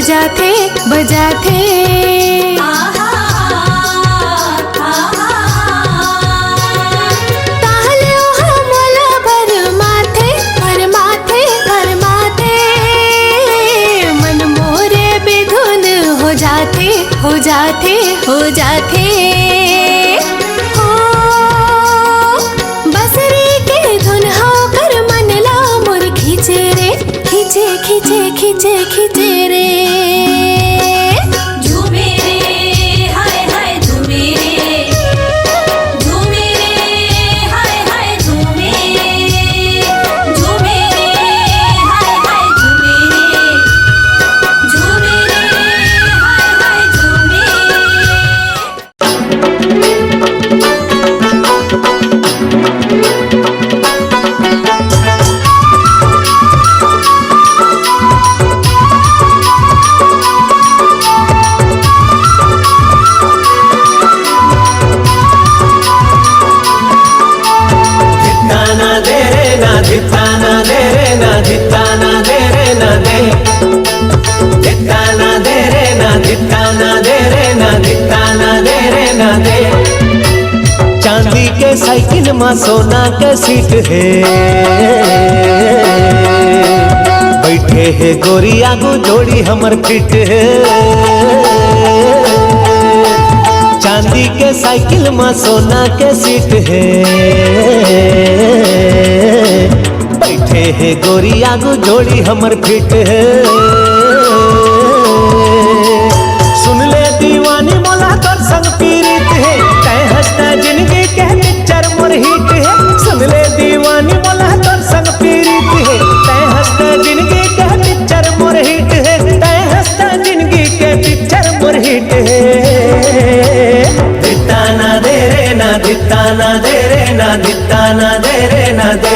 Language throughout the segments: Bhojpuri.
बजाते बजाते हो जाते हो जाते हो बसरी के धुन होकर मन ला मोर खींचे रे खींचे खींचे खींचे खींचे रे झूमे रे हाय हाय झूमे रे झूमे रे हाय हाय झूमे झूमे रे हाय हाय झूमे झूमे रे हाय हाय झूमे चांदी के साइकिल में सोना के सीट है, बैठे है गोरिया को जोड़ी हमर फिट है। चांदी के साइकिल में सोना के सीट है, बैठे है गोरिया को जोड़ी हमर फिट है। सुन ले दीवानी मोला तोर संग पीड़ित है, तय हंसता जिंदगी के पिक्चर मोर हिट है। सुन ले दीवानी मोला तोर संग पीड़ित है, तय हंसता जिंदगी के पिक्चर मोर हिट है। तय हंसता जिंदगी के पिक्चर मोर हिट है। दिता ना दे रे ना दिता ना दे रे ना दिता ना दे रे ना दे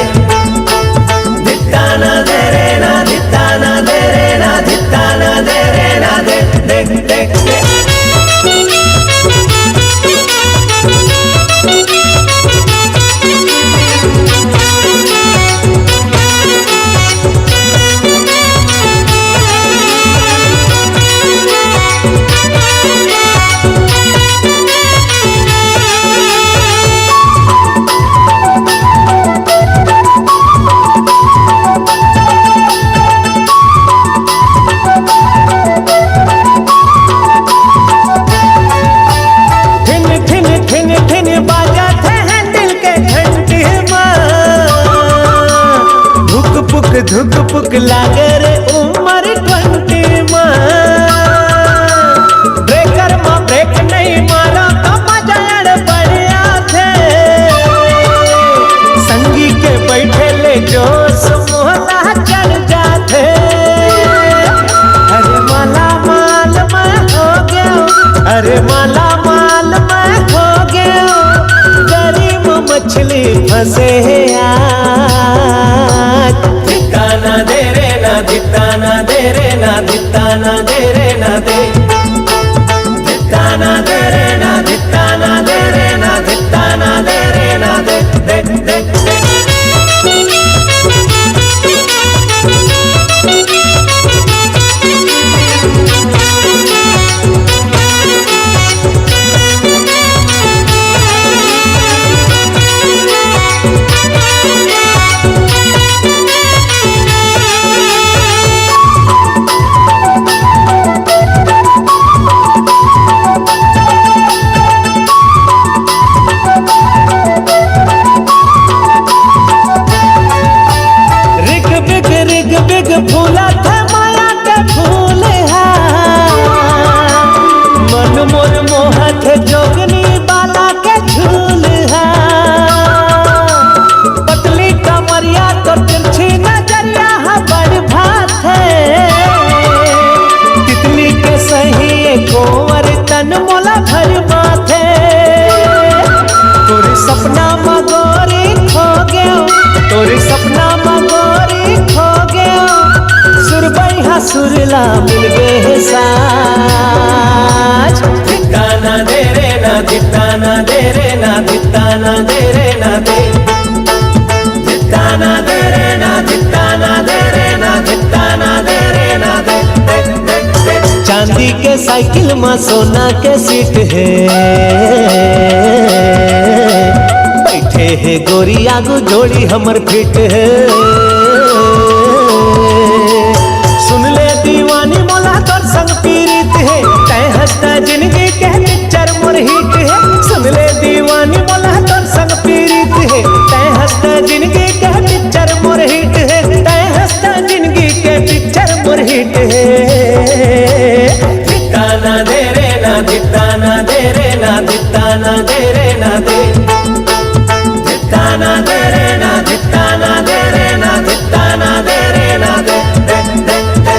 दिता ना दे रे ना दिता ना दे रे ना दिता ना दे रे ना दे देख देख देख। धुक पुक लागे रे उमर 20 ब्रेकर में ब्रेक नहीं मारा तो मजा बढ़िया थे। संगी के बैठे ले जोश मोहला चढ़ जाते। अरे माला माल मैं हो गया, अरे माला माल मैं हो गया। गरीब मछली फंसे आज। दिता ना दे रे ना दिता ना दे रे ना दिता ना दे रे ना दे दिता ना दे रे ना दिता ना दे रे ना दिता ना दे रे ना दे दे दे दे। फूला था माया के फूल मन मोर मोहत जोगनी बाला के झूल पतली कमरिया तो तिरछी नजरिया बड़ भात है। तितली के सही कोवर तन मोला भर माथे। तोरे सपना मगोरी खो गयो, तोरे सपना मगोरी खो गयो। सुरबैया सुरला मिल गए साज। दिता ना दे रे ना दिता ना दे रे ना दिता ना दे रे ना दे दिता ना दे रे ना दिता ना दे रे ना दिता ना दे रे ना दे दे दे दे। साइकिल में सोना के सीट है, बैठे है गोरी आगू जोड़ी हमर फिट है। सुन ले दीवानी मोला तोर संग पीड़ित है, तय हंसता जिंदगी के पिक्चर मोर हिट है। सुन ले दीवानी मोला तोर संग पीड़ित है, तय हंसता जिंदगी के पिक्चर मोर हिट है, तय हंसता जिंदगी के पिक्चर मोर हिट है। दित्ता ना दे रे ना, दित्ता ना दे रे ना, दित्ता ना दे रे ना दे, दित्ता ना दे रे ना, दित्ता ना दे रे ना, दित्ता ना दे रे ना दे, दे, दे, दे।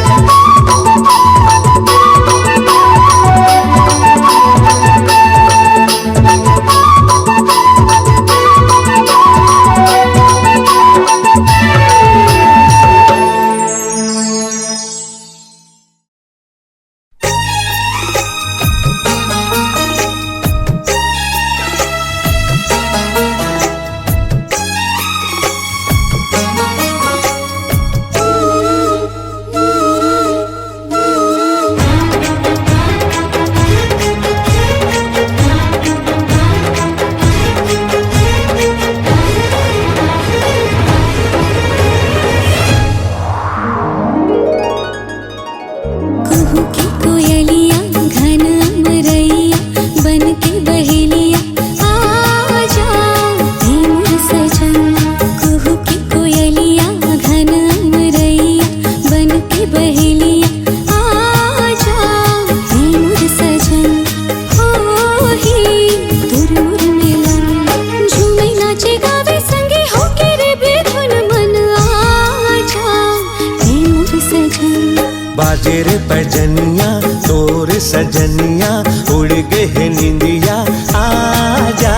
बाजे रे पैजनिया तोर सजनिया, उड़ गए निंदिया आजा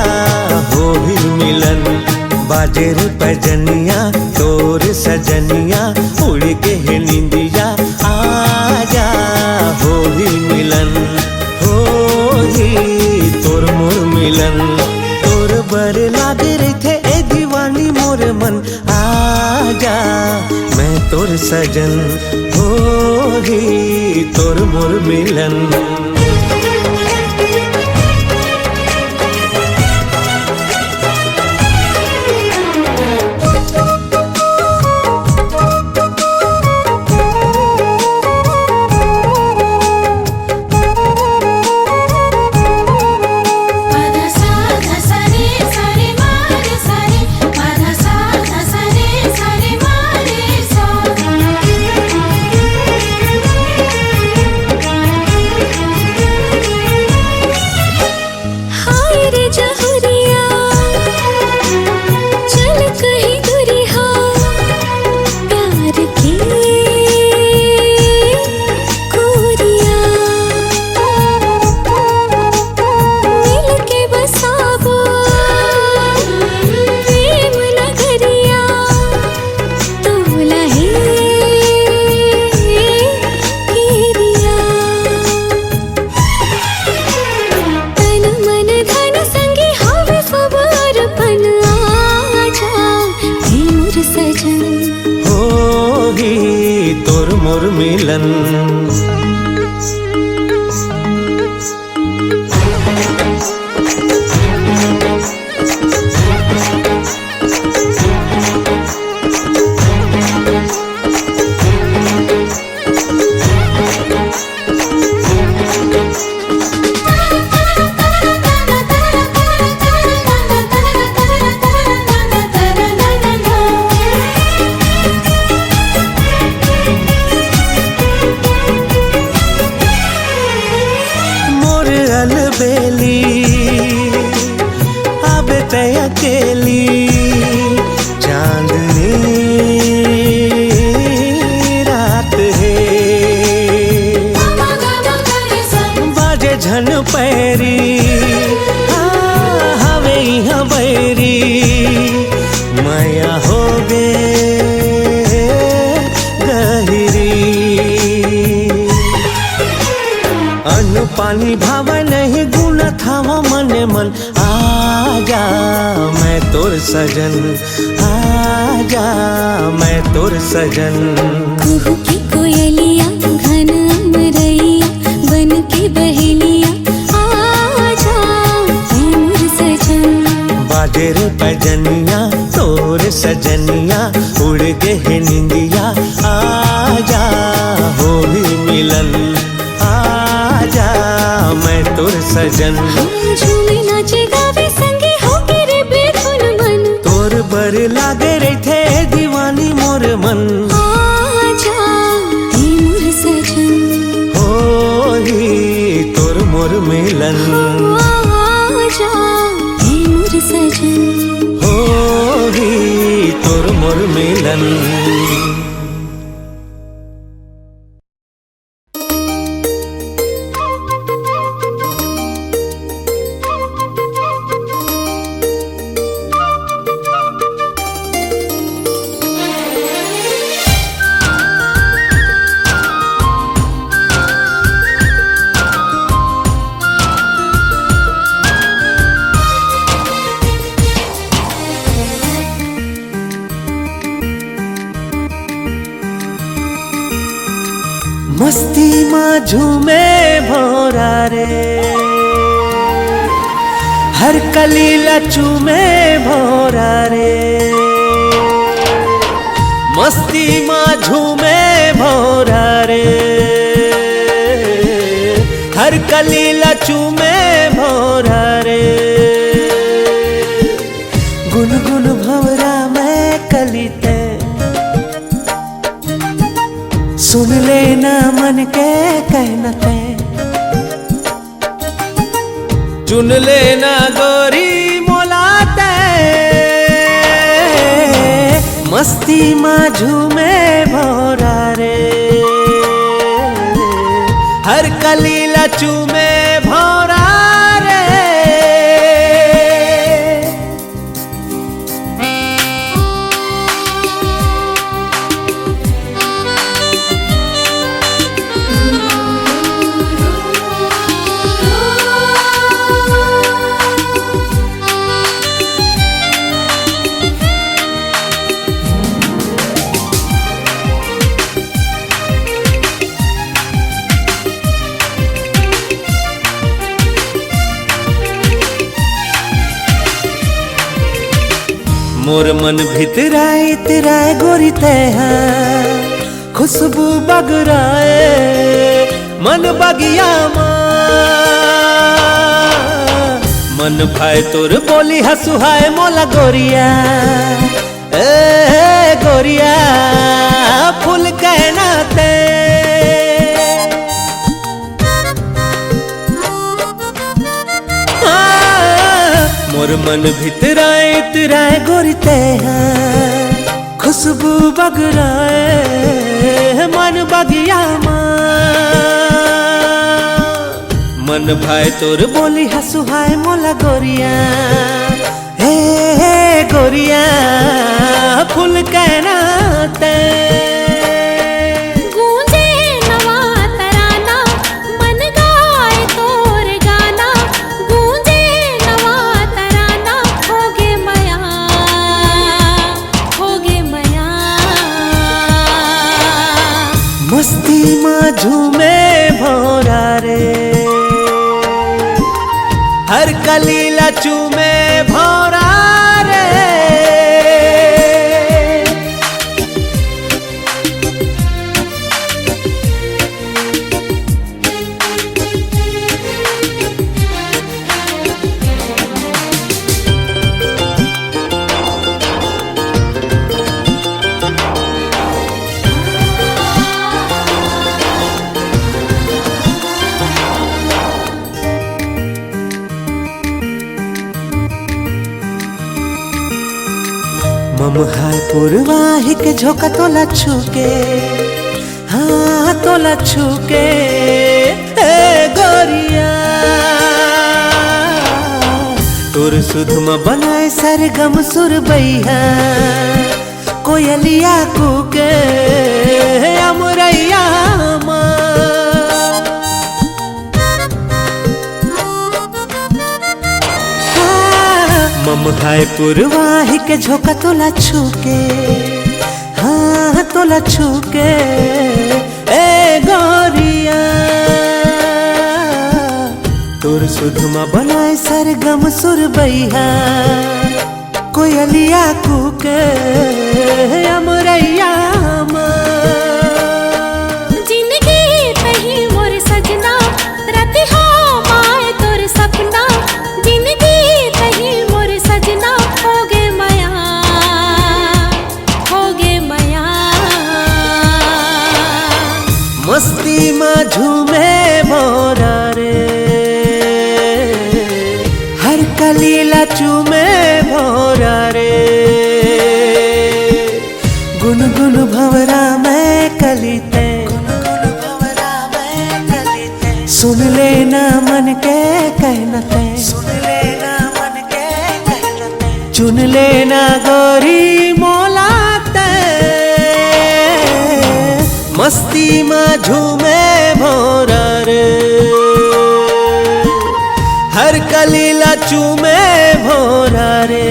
हो भी मिलन। बाजे रे पैजनिया तोर सजनिया, उड़ गए निंदिया आजा हो भी मिलन। हो ही तोर मोर मिलन, तोर बर लागे रे थे ए दीवानी मोर मन। आजा मैं तोर सजन, होगी तोर मोर मिलन। मिलन अकेली चांदनी रात है बाजे झन पैरी हवे यहाँ बैरी माया हो गे गहरी अन्न पानी भाव नहीं गुण थावा मने मन आजा मैं तोर सजन आजा मैं तोर सजन कुहू की कोयलिया घन अमरैया बन के सजन। झूमे नाचे गावे संगे होके रे बेधुन मन। तोर बर लागे रही थे दीवानी मोर मन। आजा हे मोर सजन, होली तोर मोर मिलन। आजा हे मोर सजन, होली तोर मोर मिलन। मस्ती माँ झूमे भोरा रे, हर कली लचू में भोरा रे। मस्ती माँ झूमे भोरा रे, हर कली लचू में भोरा रे। गुनगुन भंवरा में कलिते, सुन लेना मन के कहनते। चुन लेना गोरी मोलाते, मस्ती माँ झूमे भोरा रे, हर कली लचू में भोरा रे। मोर मन भितराए तेरा गोरी तेहा, खुशबू बगराए मन बगिया मन भाई तोर बोली हसुहाए मोला गोरिया। ए गोरिया फूल कहना ते, मोर मन भितराए तिराए गोरी तेहा, खुशबू बगराए मन बगिया मन भाई तोर बोली हसुहाए मोला गोरिया। हे गोरिया फूल कहना ते, मस्ती माँ झूमे भोरा रे, हर कली लचू में भोरा रे। ममहाय पूर्वाही के झोंका तोला छूके, हाँ तोला छूके गोरिया। तोर सुधमा बनाए सरगम सुरबैया, कोयलिया कूके अमरैया ममहाय पूर्वाही के झोंका तोला छूके, हाँ तोला छूके ए गोरिया। तोर सुधमा बनाए सरगम सुरबैया, कोयलिया कूके अमरैया जिंदगी पही मोर सजना, रति हो माए तोर मस्ती में झूमे भोरा रे, हर कलीला चूमे भोरा रे। गुनगुन भंवरा में कलीते, सुन लेना मन के कहनते, चुन लेना गोरी मोलाते। मस्ती में झूमे भोरा रे, हर कलीला चूमे भोरा रे।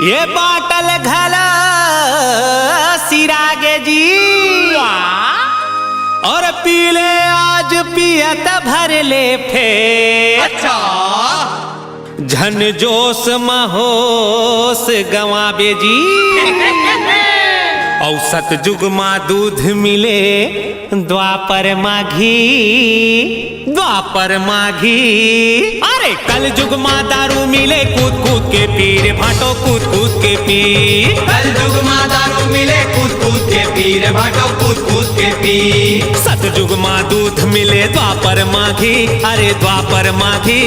ये बाटल घला सिरागे जी, और पीले आज पियत भर ले फेर। अच्छा झन जोश महोश गवाबे जी, औसत जुग मा दूध मिले द्वापर माघी, द्वापर माघी। अरे कल जुग मा दारू मिले कूद कूद के पीर भाटो कूद कूद के पीर। कल जुग मा दारू मिले कूद कूद के पीर भाटो कूद कूद के पीर। सतयुग मा दूध मिले द्वापर माघी, अरे द्वापर माघी।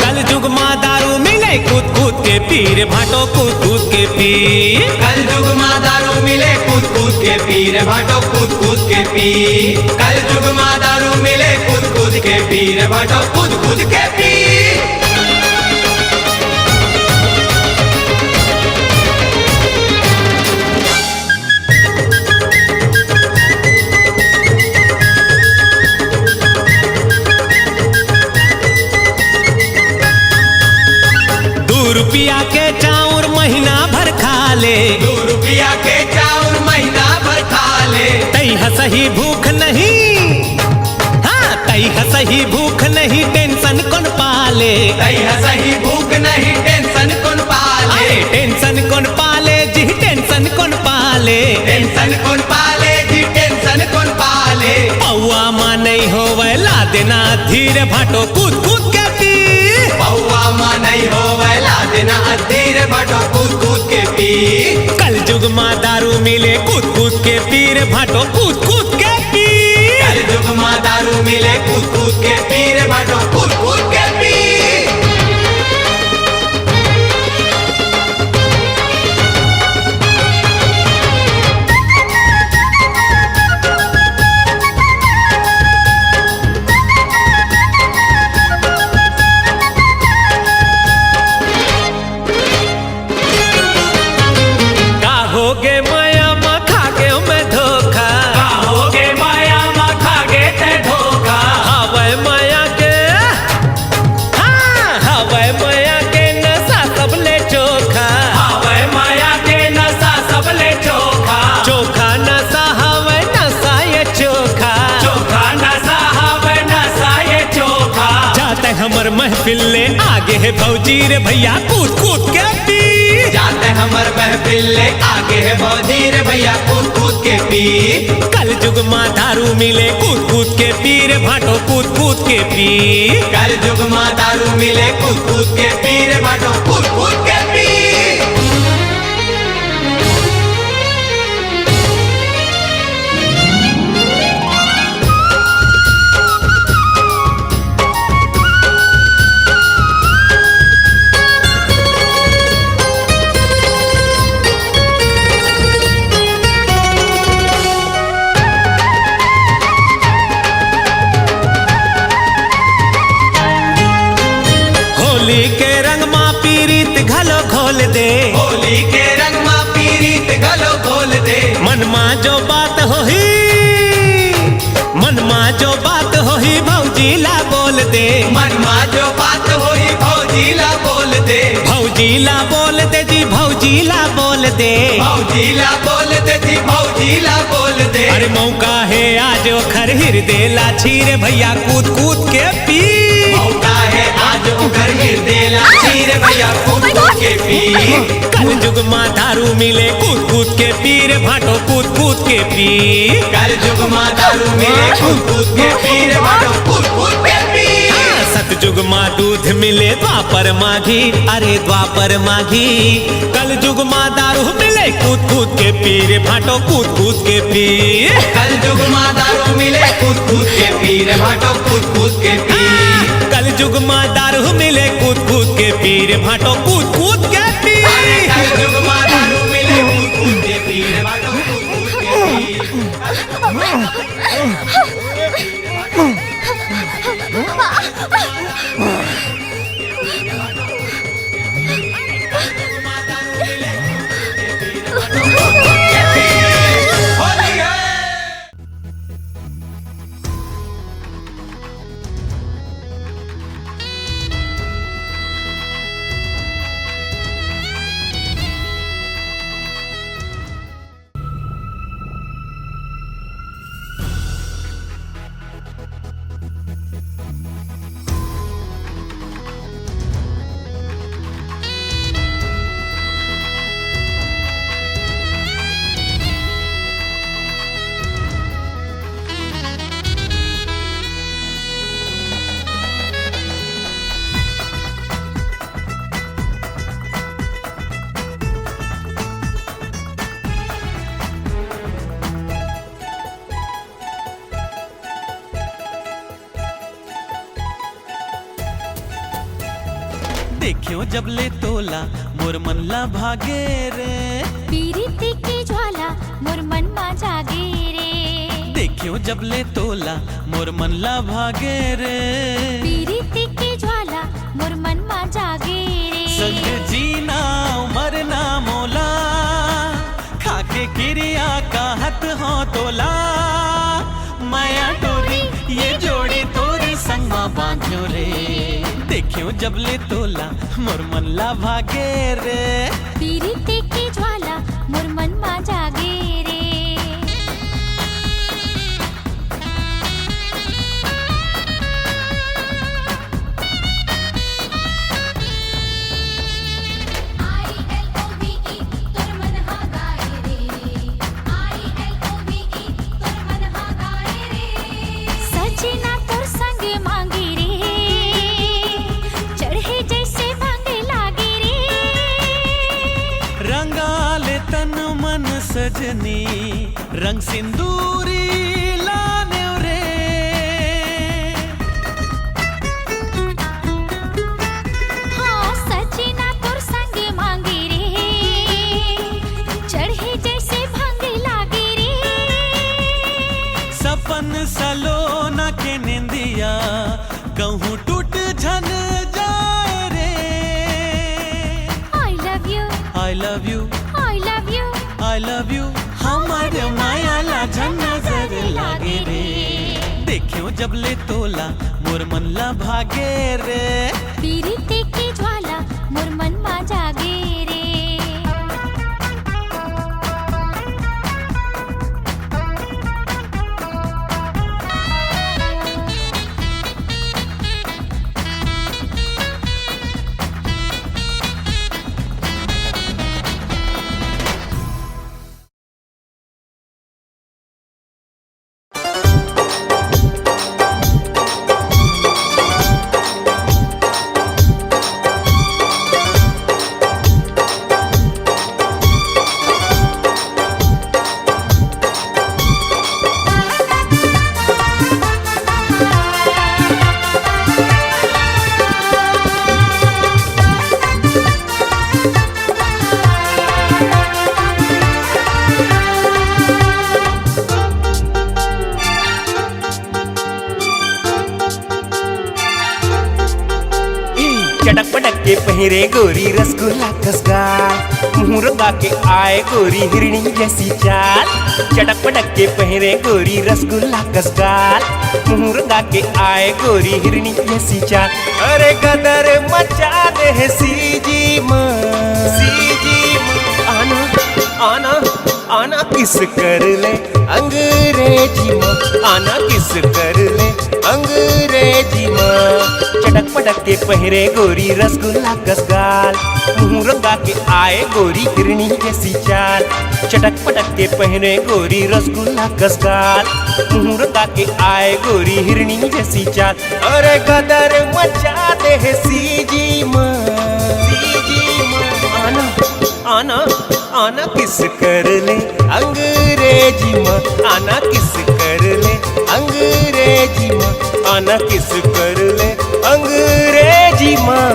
कल जुग मा दारू मिले कूद कूद के पीर भाटो कूद कूद के पीर। कल जुग मा दारू मिले कूद कूद के पीर भाटो कूद कूद के पीर। कल जुग मा दारू मिले कूद कूद के पीर भाटो कूद कूद के पीर। रुपया के चाउर महीना भर खा ले, 2 रुपया के चाउर महीना भर खा ले। तई हसही भूख नहीं, हाँ तई हसही भूख नहीं, टेंशन कौन पाले। तई हसही भूख नहीं, टेंशन कौन पाले। टेंशन कौन पाले जी, टेंशन कौन पाले। टेंशन कौन पाले जी, टेंशन कौन पाले। पौआ माँ नहीं होवे ला देना धीर भाटो कूद कूद के पी। पौआ माँ नहीं होवे ला देना धीर भाटो कूद कूद के पी। कल जुग माँ दारू मिले कूद कूद के पीर भाटो कूद कूद के पी। कल जुग माँ दारू मिले कूद कूद के पीर भाटो कूद कूद के पी। होगे माया माँ खागे मैं धोखा, होगे माया माँ खागे ते धोखा। हवे माया के, हाँ हवे माया के नशा सबले चोखा। हवे माया के नशा सबले चोखा। चोखा नशा हवे नशा ये चोखा। चोखा नशा हवे नशा ये चोखा। जाते हमर महफिल ले आगे है भौजी रे भैया कूद कूद के पी। जाते हमर महफिल ले आगे है भौजीर भैया कूद कूद के पी। कल जुग माँ दारू मिले कूद कूद के पीर भाटो कूद कूद के पी। कल जुग माँ दारू मिले कूद कूद के पीर भाटो कूद कूद के पी। पीरीत घलो घोल दे, होली के रंग मा पीरीत घलो घोल दे। मनमा जो बात होही, मनमा जो बात होही भौजीला बोल दे, मनमा जो बात होई भौजीला बोल दे। भौजीला बोल दे जी, भौजीला बोल दे। भौजीला बोल दे जी, भौजीला बोल दे। अरे मौका है आज ओखर हृदय छीरे भैया कूद कूद के पी, मौका है आज उधर गिरदेला चीर भैया कूद कूद के पी। कल जुग माँ दारू मिले कूद कूद के पी रे भाटो कूद कूद के पी। कल जुग माँ दारू मिले कूद कूद के पी रे भाटो कूद कूद के पी। सतयुग माँ दूध मिले द्वापर माघी, अरे द्वापर माघी। कल जुग माँ दारू मिले कूद कूद के पी रे भाटो कूद कूद के पी। कल जुग माँ दारू मिले कूद कूद के पी रे भाटो कूद कूद के पी। कल जुग माँ दारू मिले कूद कूद के पी रे भाटो कूद कूद के पी। कल जुग माँ दारू मिले कूद कूद के पी रे भाटो कूद कूद के पी। होली है। देखियो जब ले तोला मोर मन ला भागे रे, पीरिति की ज्वाला मोर मन मा जागे रे, देखियो जब ले तोला मोर मन ला भागे रे। पीरिति की ज्वाला मोर मन मा जागे रे। संग जीना मरना मोला, खाके क्रिया का हत हो तोला। माया डोरी ये जोड़ी तोरी संगमा बांध्यो रे, देखियो जब ले तोला मोर मन ला भागे रे। पीरिति की ज्वाला मोर मन मा जागे रे। ILOVE तोर मन हा गाए रे। ILOVE तोर मन हा गाए रे। सजना तोर संग मांगी रे, चढ़े जैसे भांगे लागे रे। रंगाले तन मन सजनी, रंग सिंदूरी लाने रे। हाँ सजना तोर संग मांगे रे, चढ़े जैसे भांगे लागे रे। सपन सलोना के निंदिया कहूँ टूट झन जाए रे। I love you, I love you, I love you, I love you। हमारे माया ला झन नजर लागे रे, देखियो जब ले तोला मोर मन ला भागे रे। पीरिति की ज्वाला मोर मन मा जागे रे। चटक पटक के पहिरे गोरी रसगुल्ला कसगाल, मुंह रंगा के आए गोरी हिरणी जैसी चाल। चटक पटक के पहिरे गोरी रसगुल्ला कसगाल, मुंह रंगा के आए गोरी हिरणी जैसी चाल। अरे गदर मचा दे सीजी माँ, सीजी माँ। आना आना आना किस कर ले अंग्रेजी माँ, आना किस कर ले अंग्रेजी माँ। चटक पटक के पहिरे गोरी रसगुल्ला कसगाल, मुंह रंगा के आए गोरी हिरणी जैसी चाल। चटक पटक के पहिरे गोरी रसगुल्ला कसगाल, मुंह रंगा के आए गोरी हिरणी जैसी चाल। अरे गदर मचा दे सीजी माँ, सीजी माँ। आना आना आना किस कर ले अंग्रेजी माँ, आना किस कर ले अंग्रेजी माँ, आना किस कर ले अंग्रेजी माँ।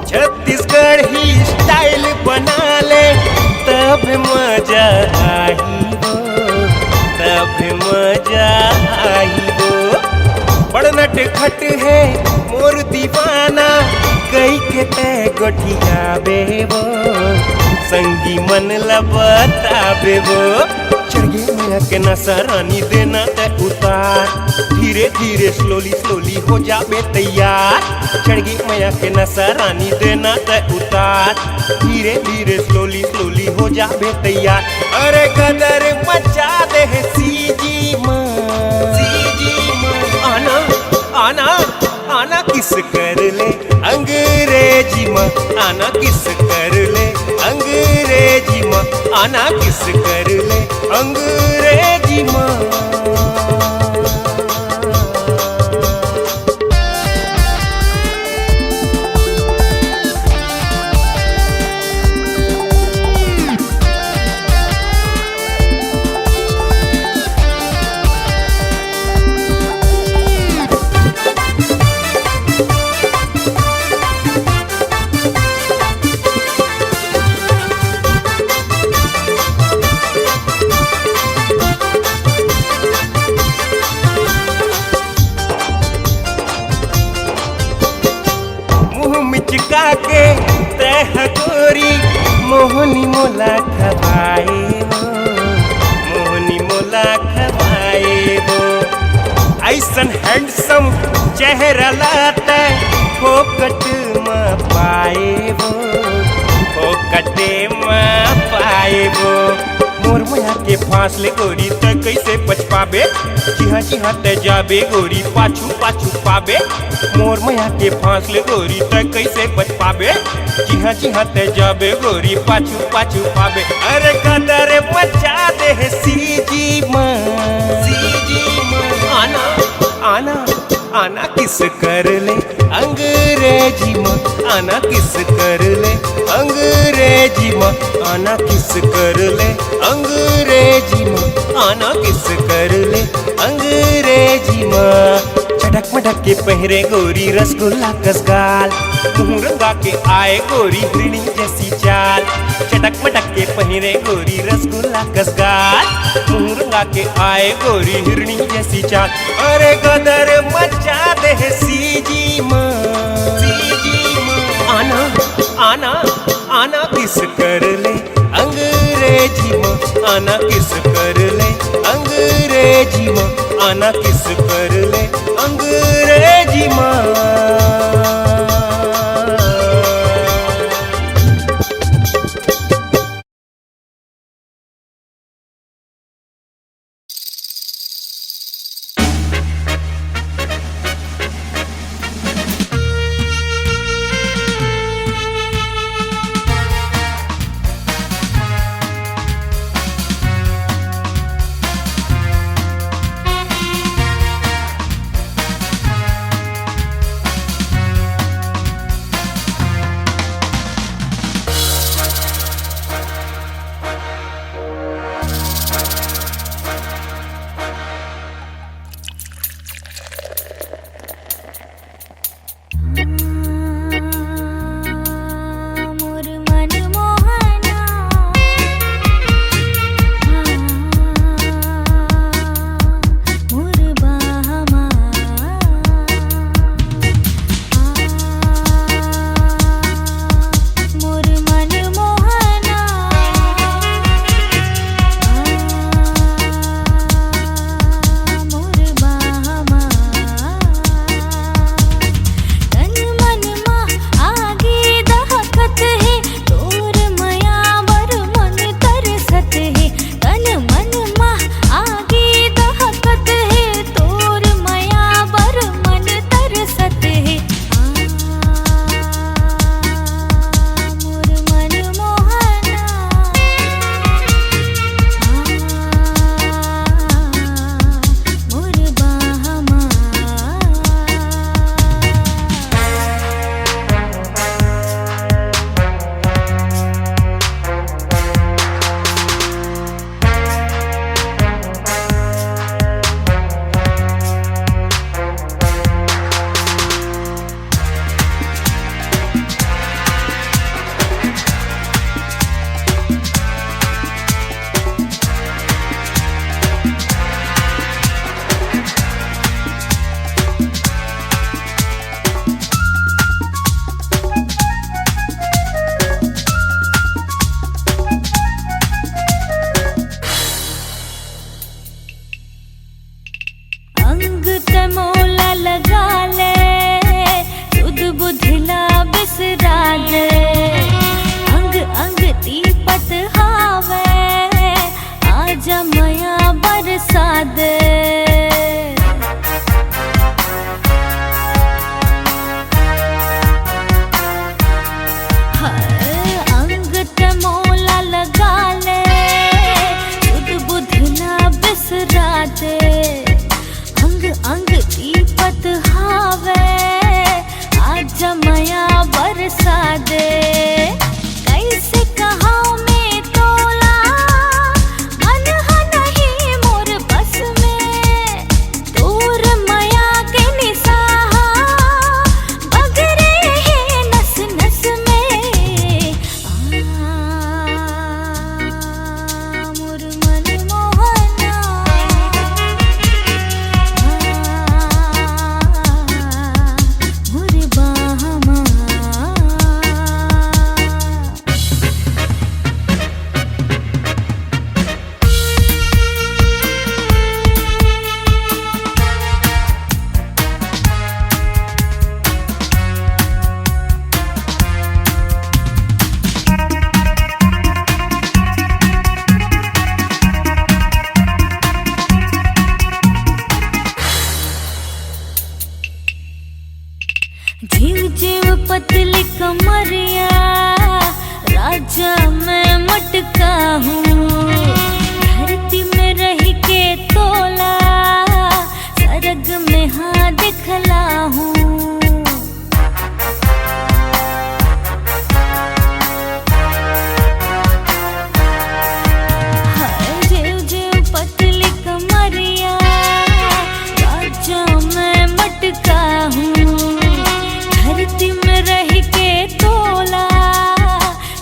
छत्तीसगढ़ ही स्टाइल बना ले तब मजा आई हो, तब मजा आई हो। बड़ नट खट है मोर दीवाना, कई के तय गोठिया बेबो, संगी मन लबताबे वो। चढ़ मैया के नशा रानी देना तय उतार, धीरे धीरे स्लोली स्लोली हो जाबे तैयार। चढ़ गई मैया के नशा रानी देना तय उतार, धीरे धीरे स्लोली स्लोली हो जाबे तैयार। अरे गदर मचा दे सीजी माँ, सीजी माँ। आना आना आना किस कर ले अंग्रेजी माँ, आना किस कर ले अंग्रेजी माँ, आना किस कर ले अंग्रेजी माँ। चिका के तह गोरी मोहनी मोला खबाए वो, मोहनी मोला खबाए वो। ऐसन हैंडसम चेहरा लाता फोकट में पाए वो, फोकटे में पाए वो। मोर मैया के फांसले गोरी त कैसे बच पाबे, जी हाँ त जाबे गोरी पाछू पाछू पाबे। मोर मैया के फांसले गोरी त कैसे बच पाबे, जी हाँ त जाबे गोरी पाछू पाछू पाबे। अरे गदर मचा दे सीजी माँ, सीजी माँ। आना आना आना किस कर ले अंग्रेजी माँ, आना किस कर ले अंग्रेजी माँ, आना किस कर ले अंग्रेजी माँ, आना किस कर ले अंग्रेजी माँ। चटक मटक के पहिरे गोरी रसगुल्ला कसगाल, मुंह रंगा के आए गोरी हिरणी जैसी चाल। चटक मटक के पहिरे गोरी रसगुल्ला कसगाल, मुंह रंगा के आए गोरी हिरणी जैसी चाल। अरे गदर मचा दे सीजी माँ, सीजी माँ। आना आना आना किस कर ले अंग्रेजी माँ, आना किस कर ले अंग्रेजी माँ, आना किस कर ले अंग्रेजी माँ। ते मोला लगा ले सुध बुधिला बिसरा दे अंग अंग तीपत हावे आजा मया बरसा दे अंग ते मोला लगा ले सुध बुधिला बिसरा दे अंग अंग तीपत हावे आजा मया बरसा दे कैसे कहा मैं तोला मन हा नहीं मोर बस में दूर मया के निसाहा बगरे है नस नस में मोर मन मोहना मोर बाहमा जीव जीव पतली कमरिया राजा मैं मटका हूँ धरती में रह के तोला सरग में हाँ दिखला हूँ जीव जीव पतली कमरिया राजा मैं मटका हूँ धरती में रह के तोला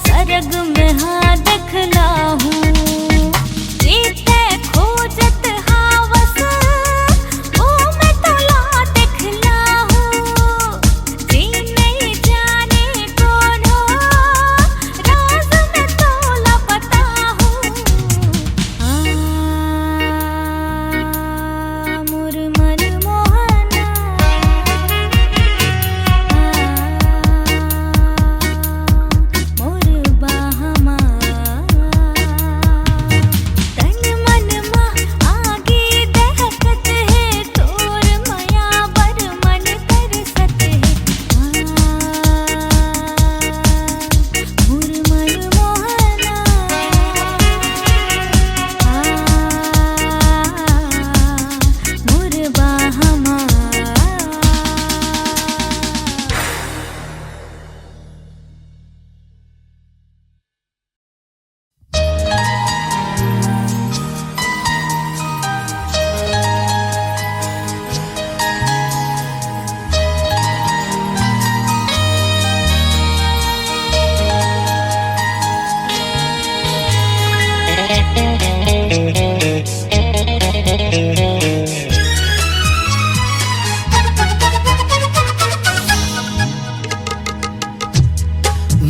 सरग में हाँ दिखला हूँ जीते खोजत हावस ओ मैं तोला दिखला हूँ जी नहीं जाने कौन हो राज में तोला पता हूँ मोर मन मोहना मोर बाहमा तन मन मा आगे दहकत है तोर मया बर मन तरसत है मोर मन मोहना मोर बाहमा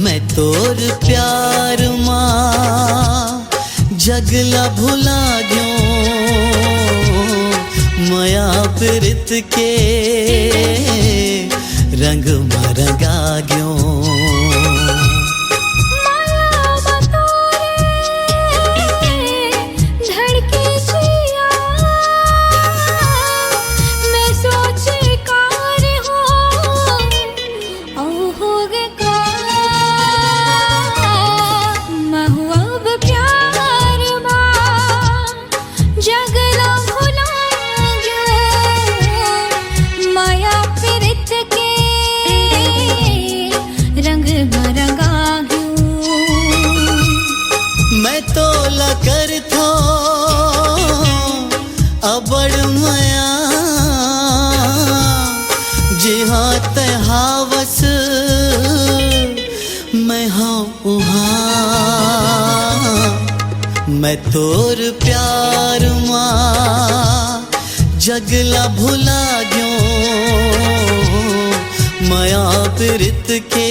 मैं तोर प्यार मां जगला भुला गयो मया प्रीत के रंग में रंगा गयो धड़के जिया मैं सोचे कार हो हो गे का महुआ अब प्यार मां जगला भुला गयो माया प्रीत के रंग में रंगा गयो मैं तोला कर थो अबड़ मया जिहा ते हावस मैं हाँ उहाँ मैं तोर प्यार मां जगला भुला गयो मया प्रीत के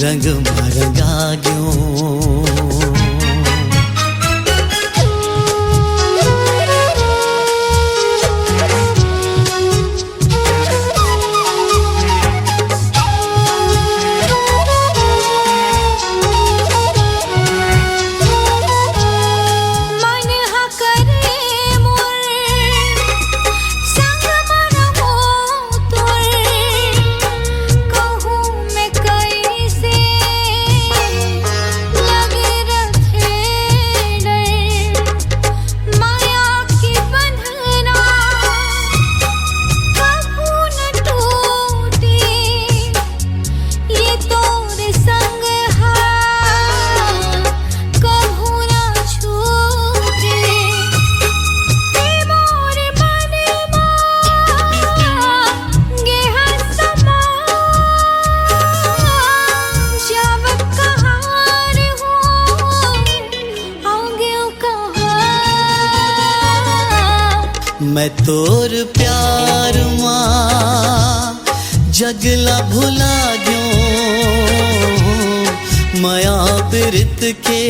रंग में रंगा गयो मैं तोर प्यार मां जगला भुला गयो माया प्रीत के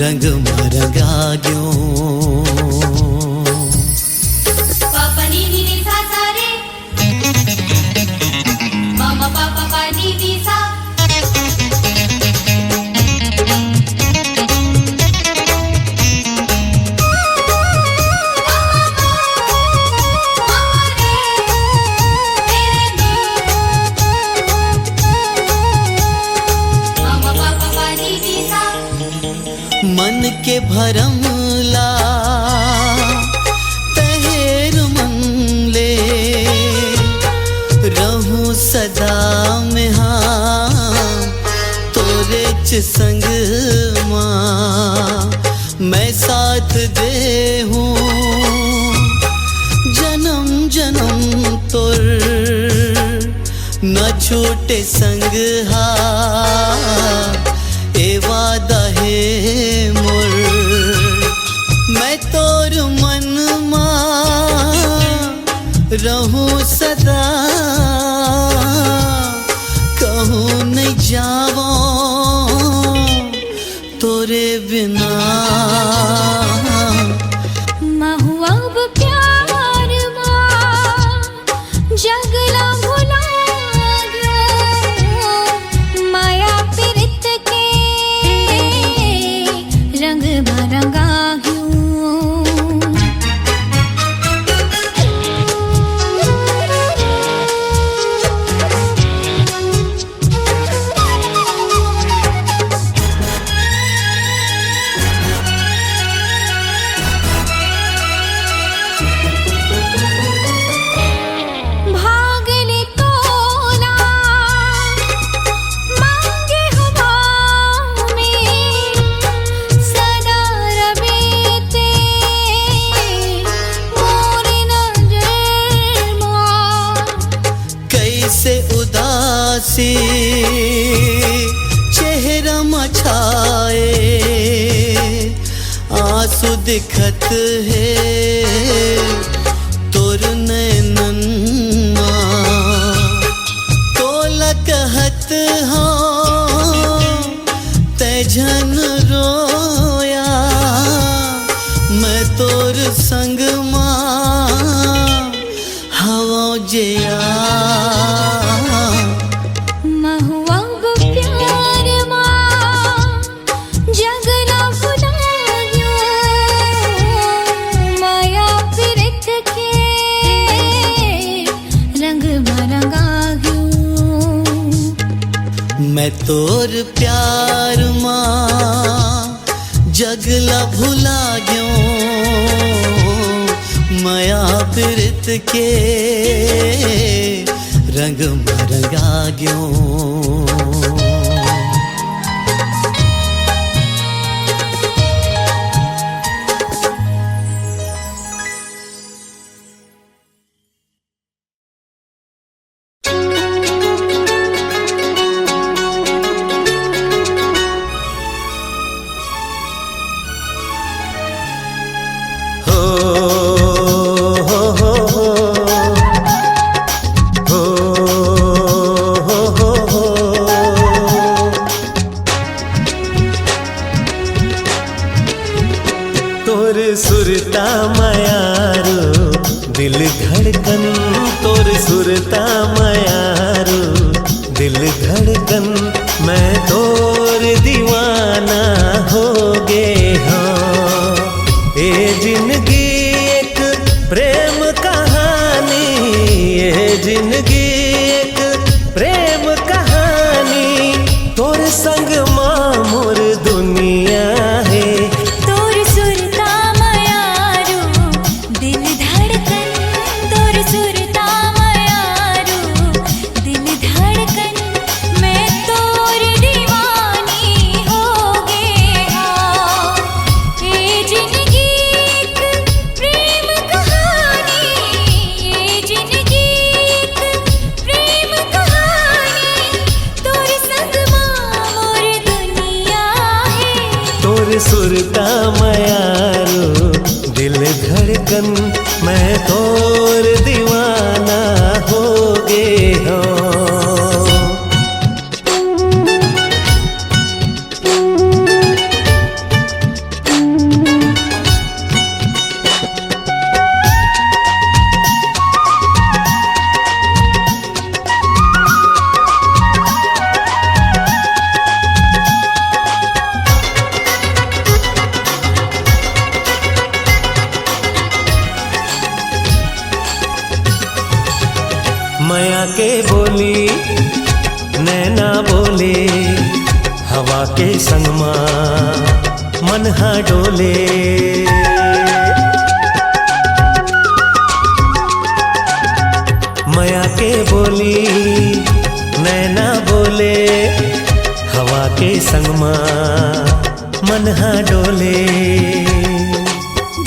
रंग में रंगा गयो पापा नी नी नी सा सा रे मामा पापा पा नी नी सा मामा पापा पा नी नी सा मन के भरम ला तहेर मन ले रहूं सदा में हाँ तोरे च संग मां मैं साथ दे हूँ जन्म जन्म तोर न छूटे संग हा ए वादा है मोर मैं तोर मन मां रहूं सदा कहूँ नहीं जावो तोरे बिना महुआ अब प्यार मां जगला भुला गयो माया प्रीत के रंग भरंगा गयो भागले तोला मांगे हवा में सदा रबेते मोर नजर मां कैसे उदासी चेहरा मछाए आंसू दिखत है तोर नैनन मां तोला कहत हाँ तेजन रोया मैं तोर संग मां हवा जिया महुआ अब प्यार मां जगला भुला गयो माया प्रीत के रंग भरंगा गयो मैं तोर प्यार मां जगला भुला गयो माया प्रीत के रंग में रंगा गयो हो हो हो हो हो हो तोर सुरता मायारो दिल धड़कन तोर सुरता मायारो दिल धड़कन मैं तोर दीवाना हो गे हाँ ये जिंदगी एक प्रेम कहानी ये जिंदगी एक प्रेम कहानी तोर संग मां मोर दुनिया है तोर सुरता मायारो दिल धड़कन तोर सुरता मायारो दिल धड़कन मैं तोर दीवानी हो गे हाँ ये जिंदगी एक प्रेम कहानी ये जिंदगी एक प्रेम कहानी तोर संग मां मोर दुनिया है तोर सुरता मायारो दिल धड़कन मैं तोर दीवाना हो गे हो। माया के बोली नैना बोले हवा के संग मन हा डोले। माया के बोली नैना बोले हवा के संग मन हा डोले।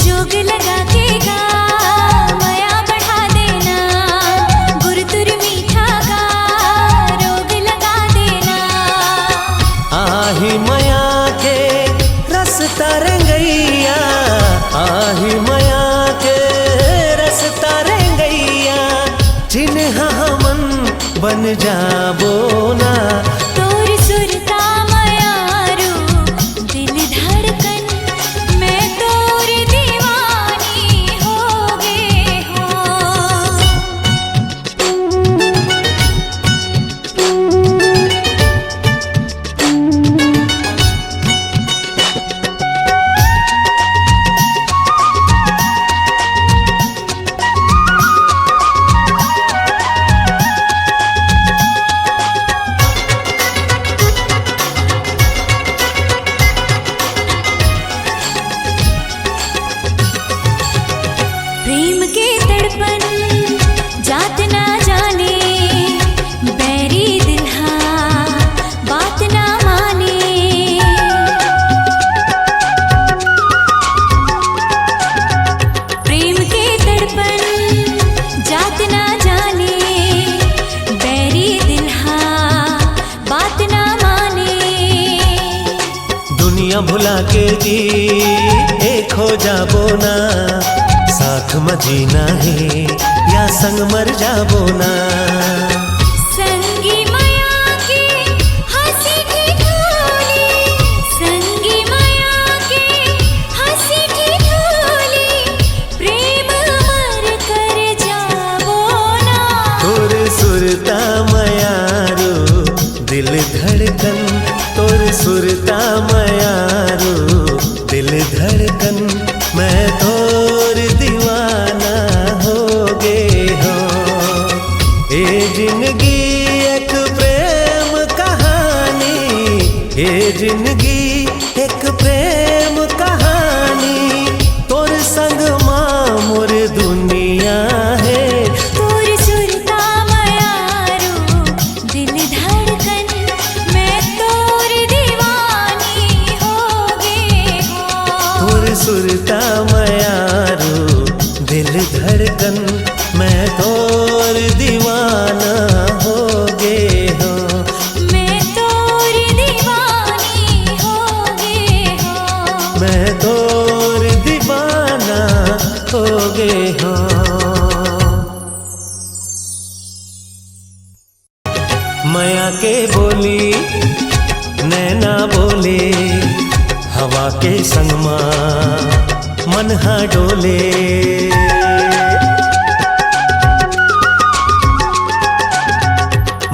जोग लगा के गा माया बढ़ा देना, गुरुतुर मीठा गा रोग लगा देना। आही माया के रस तरंगैया, आही माया के रस तरंगैया, जिन्ह मन बन जाबो ना। तोर सुरता मयारू दिल धड़कन मैं तोर दीवानी हो गे हो। प्रेम के तड़पन जात ना जाने, बैरी दिल्हा बात ना माने। प्रेम के तड़पन जात ना जाने, बैरी दिल्हा बात ना माने। दुनिया भुला के जी एक हो जाबो ना, साथ में जीना है या संग मर जाबो ना। संगी माया के हंसी ठिठोली, संगी माया के हंसी ठिठोली, प्रेम मर कर जाबो ना। तोर सुरता मयारो दिल धड़कन, तोर सुरता मयारो दिल धड़कन मैं तोर दीवाना हो गे हो। ए जिंदगी एक प्रेम कहानी, ए जिंदगी एक प्रेम कहानी, तोर संग मोर दुनिया है। तोर सुरता मयारू दिल धड़कन मैं तोर दीवानी हो गे हो। तोर सुरता मयारो दिल धड़कन मैं तोर दीवाना हो गे हो। मैं तोर दीवानी हो गे हो। मैं तोर दीवाना हो गे हो। माया के बोली नैना बोले हवा के संग मन हा डोले।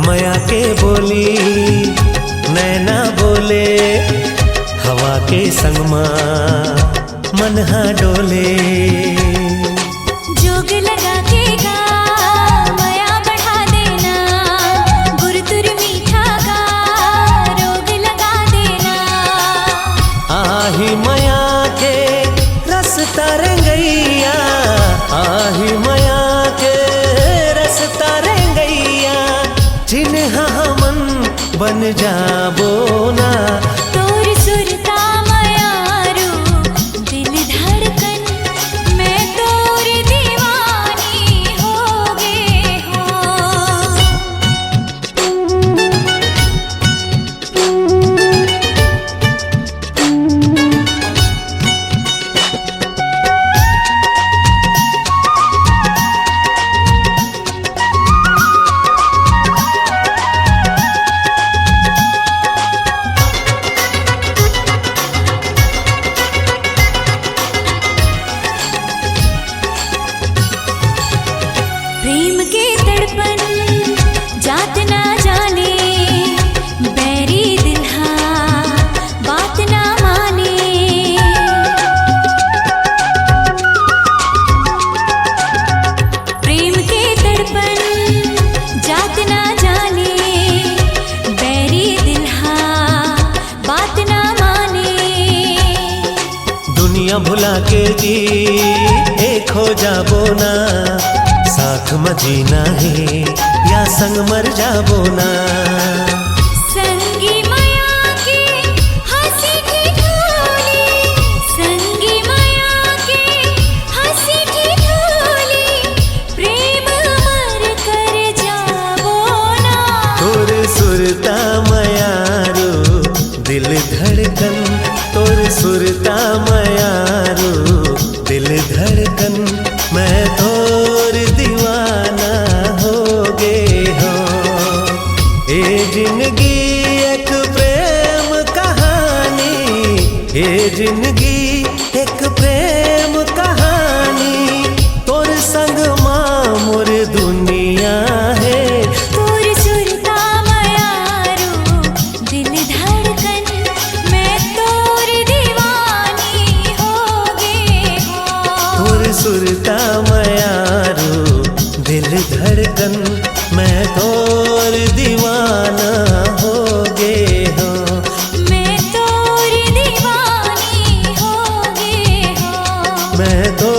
माया के बोली नैना बोले हवा के संग मन हा डोले। जोग लगा के गा माया बढ़ा देना, गुरुतुर मीठा गा रोग लगा देना। आही माया के रस तरंगैया, आही माया के रस तरंगैया, जिन्ह मन बन जाबो ना। तोर सुरता मयारू दिल धड़कन मैं तोर दीवानी हो गे हो। के जी एक हो जाबो ना, साथ में जीना है या संग मर जाबो ना। संगी माया के हंसी ठिठोली, संगी माया के हंसी ठिठोली, प्रेम अमर कर जाबो ना। तोर सुरता मयारो दिल धड़कन, तोर सुरता मयारो दिल धड़कन, मैं तोर दीवाना हो गे हो। ए जिंदगी एक प्रेम कहानी, ए जिंदगी एक प्रेम कहानी, तोर संग माँ मोर दुनिया है। तोर सुरता मयारो दिल धड़कन, मैं तोर दीवानी हो गे हो। तोर सुरता मयारो दिल धड़कन, मैं तोर दीवाना हो गे हो। मैं तोर दीवानी हो गे हो। मैं तो